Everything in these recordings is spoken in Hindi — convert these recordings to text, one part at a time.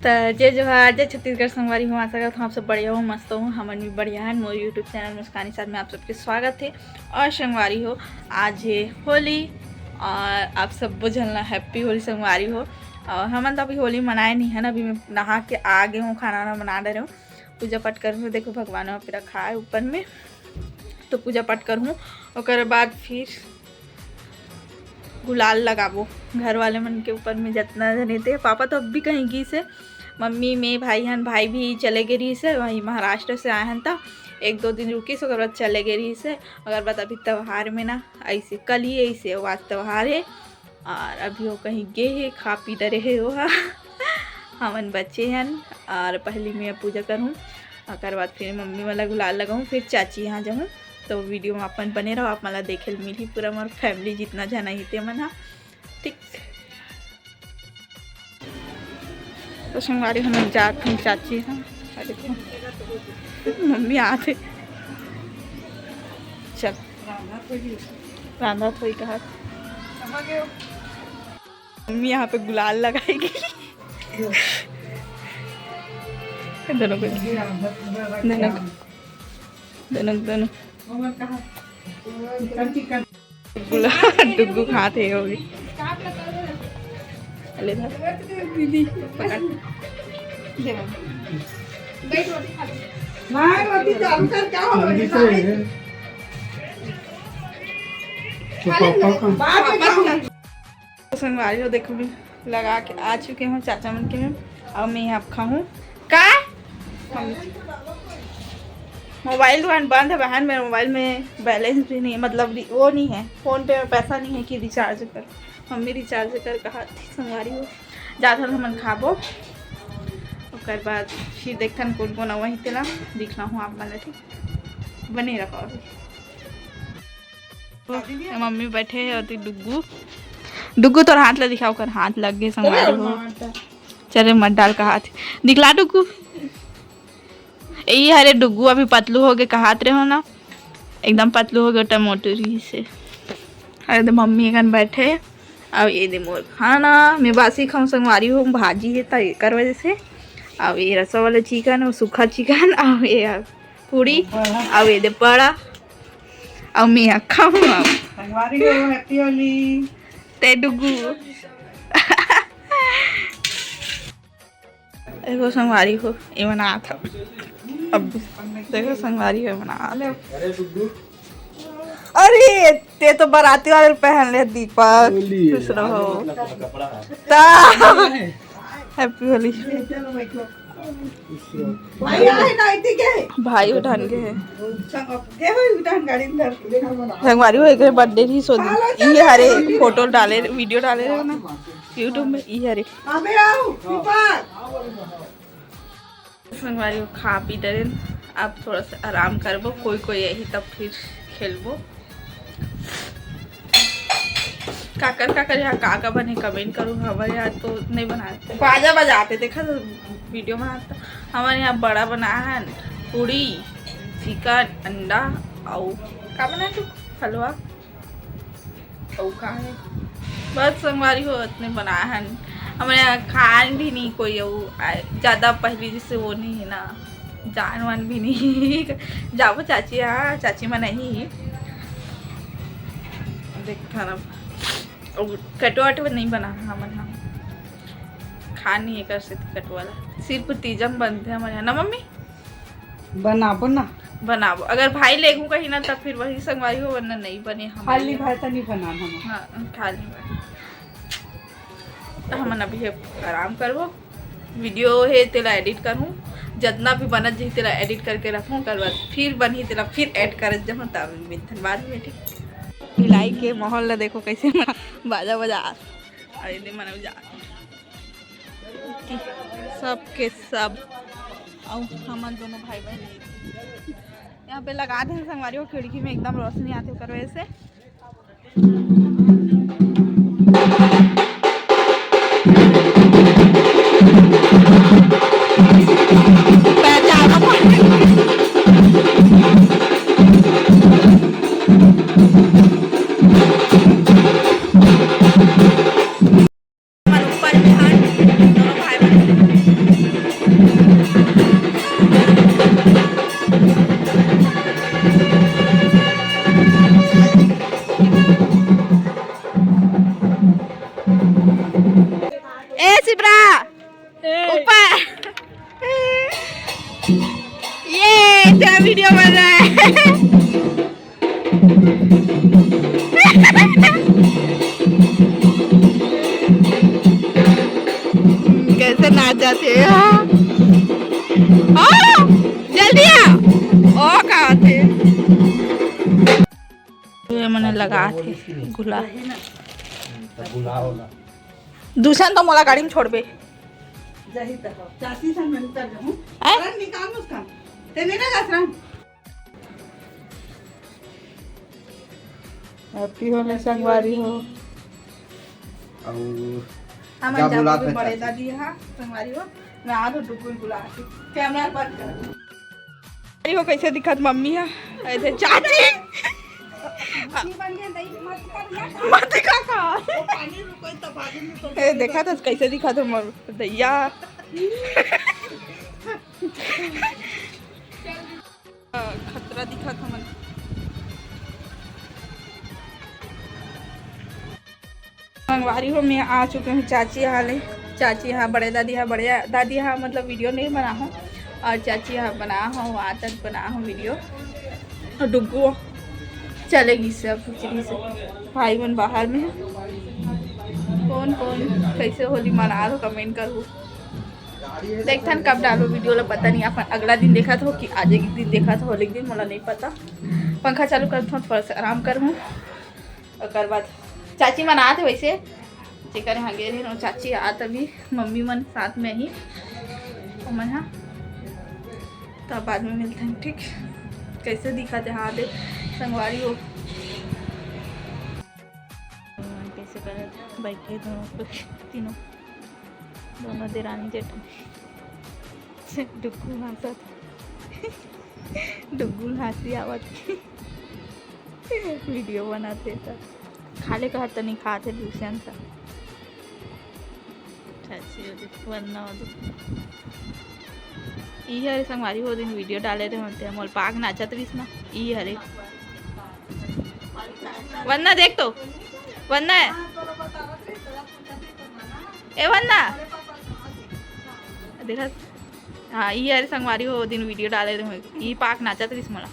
तो जय जोहार, जय छत्तीसगढ़ संगवारी हूँ। आशा करता हूँ आप सब बढ़िया हो, मस्त हूँ। हमन भी बढ़िया है। मोर यूट्यूब चैनल मुस्कानी साथ में आप सबके स्वागत है। और संगवारी हो, आज है होली और आप सब बुझलना हैप्पी होली संगवारी हो। और हमन तो अभी होली मनाए नहीं है ना, अभी मैं नहा के आ गए हूँ, खाना वाना बना दे रहे हूँ, पूजा पाठ कर हूँ। देखो भगवान वहाँ पे रखा है ऊपर में, तो पूजा पाठ कर हूँ। और बाद फिर गुलाल लगाबो घर वाले मन के ऊपर में जितना जने थे। पापा तो अब भी कहीं गई से, मम्मी में भाई हन, भाई भी चले गए रही से, वही महाराष्ट्र से आए हैं। तो एक दो दिन रुकी से बाद चले गए रही से। अगर बात अभी त्यौहार में ना ऐसे कल ही ऐसे वो आज त्यौहार है और अभी वो कहीं गए है, खा पी डरे है वो हमन बच्चे हैं। और पहले मैं पूजा करूँ और बाद फिर मम्मी वाला गुलाल लगाऊँ, फिर चाची यहाँ जाऊँ। तो वीडियो में अपन बने रहो, आप मला देखे मिली पूरा मोर फैमिली जितना जाना ही थे मन। ठीक तो संगवारी हम जाते हैं, चाची हैं देखो मम्मी आते चल रांधा थोड़ी कहा मम्मी यहाँ पे गुलाल लगाएगी दोनों को दोनों डुग्गू खाते होगी। दीदी संगवारी हो देखो भी लगा के आ चुके हैं चाचा मन के में। अब मैं यहाँ खाऊं का मोबाइल दुकान बंद है बहन, मेरे मोबाइल में बैलेंस भी नहीं है, मतलब वो नहीं है, फ़ोन पे में पैसा नहीं है कि रिचार्ज कर। मम्मी रिचार्ज कर कहा थी संगवारी हो ज़्यादा हम खाबो। और बाद फिर देखन कौन कौन वहीं तेला दिखना हूँ आप मतलब ठीक बने रखा अभी। मम्मी बैठे है और डुग्गू डुग्गू तो हाथ ला दिखाओ कर, हाथ लग गए संगवारी हो। चले मत डाल का हाथ दिखला डुग्गू। यही हरे डुग्गू अभी पतलू हो गए, कहात रहे हो ना, एकदम पतलू हो गए टमाटरी से। अरे तो मम्मी कन बैठे अब ये दे मोर खाना, मैं बासी खाऊँ संगवारी हूँ, भाजी है तो कर वजह से। अब ये रसों वाला चिकन, वो सूखा चिकन, अब ये पूड़ी, अब ये दे पड़ा, अब मैं खाऊँ। अब संगवारी हो हैप्पी होली ते डुग्गू देखो संगवारी हो ये बना था। अब देखो संगवारी हो बना ले। अरे ते तो बाराती वाले पहन ले दीपक, खुश रहो हैप्पी होली। भाई उठान के है संगवारी हो एक बर्थडे ही सो ये हरे फोटो डाले वीडियो डाले रहे ना यूट्यूब में ये हरे संगवारी हो खा पी डरे। अब थोड़ा सा आराम करबो, कोई कोई यही तब फिर खेलबो। काकर यहाँ काका बने कमेंट करूँ। हमारे यहाँ तो नहीं बनाते, बाजा बजाते देखा तो वीडियो बनाता। हमारे यहाँ बड़ा बना है पूड़ी चिकन अंडा और का बना तू हलवा और का है बस संगवारी हो इतने बनाया है। हमारे यहाँ खान भी नहीं कोई ज़्यादा पहले जैसे वो नहीं है ना, जान वान भी नहीं जाओ चाची यहाँ, चाची में नहीं देख खाना और कटवाट में नहीं बनाना हमारे यहाँ, खान नहीं कर सकते कटवाला, सिर्फ तीजम बनते हैं हमारे यहाँ ना मम्मी। बनाबो ना बनाबो अगर भाई ले गूँ कहीं ना तब फिर वही संगवारी हो, वरना नहीं बने हम खाली भाई तो नहीं बनाना। हाँ खाली भाई तो हम अभी आराम करबो। वीडियो है तेला एडिट करूँ, जितना भी बनत जी तेला एडिट करके रखूँ, कर बाद फिर बनी तेला फिर ऐड कर जब तब धन्यवाद में ठीक। मिलाई के माहौल ला देखो कैसे बाजा बजा अरे मन जा सब के सब। और हम दोनों भाई बहन यहाँ पे लगा दे संगवारी हो खिड़की में, एकदम रोशनी आती है कर वजह से। ऊपर पूरा ऊपर। ये तेरा वीडियो बन रहा है। कैसे नाच जाते हैं। जल्दी आ ओ कहाँ थे ये मैंने लगा थे गुला दूसरा तो मोला गाड़ी में छोड़ बे चाची से मिलकर जाऊं अरे निकाल उसका ते नहीं ना गसरा हैप्पी होने संगवारी हो और हम क्या बुला जब थे बड़े चाची? दादी हां संगवारी हो मैं आ तो डुगुल बुला के कैमरा बंद कर वो कैसे दिखत मम्मी है ऐसे चाची मत काका ए देखा तो कैसे दिखा तो मर दैया खतरा दिखा था मन मंगवारी हो मैं आ चुके हूँ चाची हाल चाची यहाँ बड़े दादी यहाँ मतलब वीडियो नहीं बना हूँ और चाची यहाँ बना हूँ आदत बना हूँ वीडियो और डुग्गू चलेगी सब खिचड़ी से भाई बहन बाहर में है कौन कौन कैसे होली मना रहा कमेंट करो देखता कब डालो वीडियो ला पता नहीं अपन अगला दिन देखा था कि आज एक दिन देखा था होली दिन मला नहीं पता पंखा चालू कर थोड़ा सा आराम कर हूँ और बाद चाची मना थे वैसे चिकर यहाँ गे रहे चाची आत अभी मम्मी मन साथ में ही मन हाँ तब बाद में मिलते हैं ठीक कैसे दिखाते हाँ दे संगवारी हो कैसे करे बैठे दोनों तीनों दोनों देरानी जेठानी डुग्गू हंसत डुग्गू हंसी आवत वीडियो बनाते था खाले का तो नहीं खाते ट्यूशन सा वरना ई हरे संगवारी हो दिन वीडियो डाले रहे होते हैं मोल पाग नाचत रहीस ना ई हरे वरना देख तो वरना है ए वरना देखा हाँ ई हरे संगवारी हो दिन वीडियो डाले रहे ई पाग नाचत रहीस मोला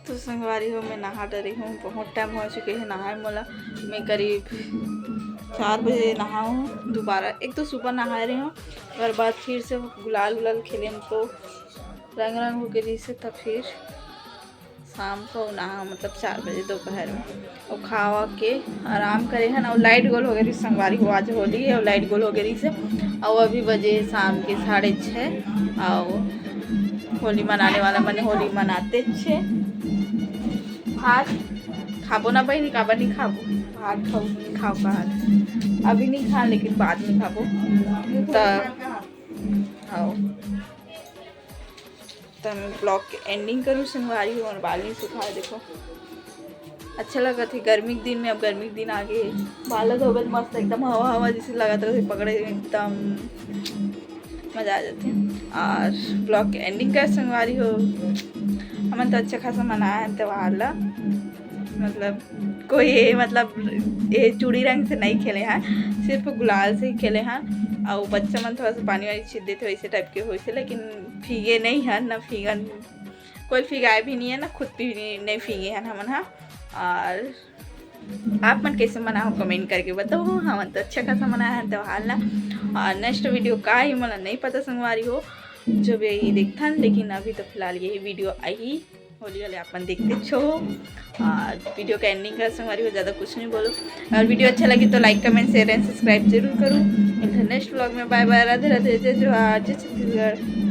तो संगवारी हो मैं नहा डरी हूँ बहुत टाइम हो चुके हैं नहाए मोला मैं करीब 4 बजे नहाऊँ दोबारा एक तो सुबह नहा रही हूँ और बाद फिर से गुलाल गुलाल खेले तो रंग रंग हो गई से तब फिर शाम को नहा मतलब 4 बजे दोपहर में और खावा के आराम करे हैं और लाइट गोल हो गई संगवारी हो आज होली है और लाइट गोल हो गई से और अभी बजे शाम के 6:30 और होली मनाने वाला मैंने होली मनाते छे भात खाबो ना बहनी काबर नहीं खाबो भात खाओ नहीं खाओ भात अभी नहीं खा लेकिन बाद में खाबो हाँ तो मैं ब्लॉग के एंडिंग करूँ संगवारी हूँ और बाल नहीं सुखा देखो अच्छा लगा था गर्मी के दिन में अब गर्मी के दिन आगे बाल धो गए मस्त एकदम हवा हवा जैसे लगा था पकड़े एकदम मज़ा आ जाती है और ब्लॉग के एंडिंग कर संगवारी हो हमन तो अच्छा खासा मनाया है त्यौहार ला मतलब कोई ये चूड़ी रंग से नहीं खेले हैं सिर्फ गुलाल से ही खेले हैं और बच्चा मन थोड़ा सा पानी वानी छीट देते वैसे टाइप के हुए थे लेकिन फीगे नहीं हैं ना फीगन कोई फिगाए भी नहीं है ना खुद भी नहीं फीगे हैं हमन हाँ और आप मन कैसे मना हो कमेंट करके बताओ हमन तो अच्छा खासा मनाया है त्यौहार ला और नेक्स्ट वीडियो का ही मतलब नहीं पता संगवारी हो जब यही देखता लेकिन अभी तो फिलहाल यही वीडियो आई होली वाले अपन देखते छो। और वीडियो का एंडिंग कर हमारी हो, ज़्यादा कुछ नहीं बोलो। और वीडियो अच्छा लगे तो like comment share and subscribe जरूर करूँ। नेक्स्ट व्लॉग में बाय बाय, राधे राधे, जय जोहार, जय छत्तीसगढ़।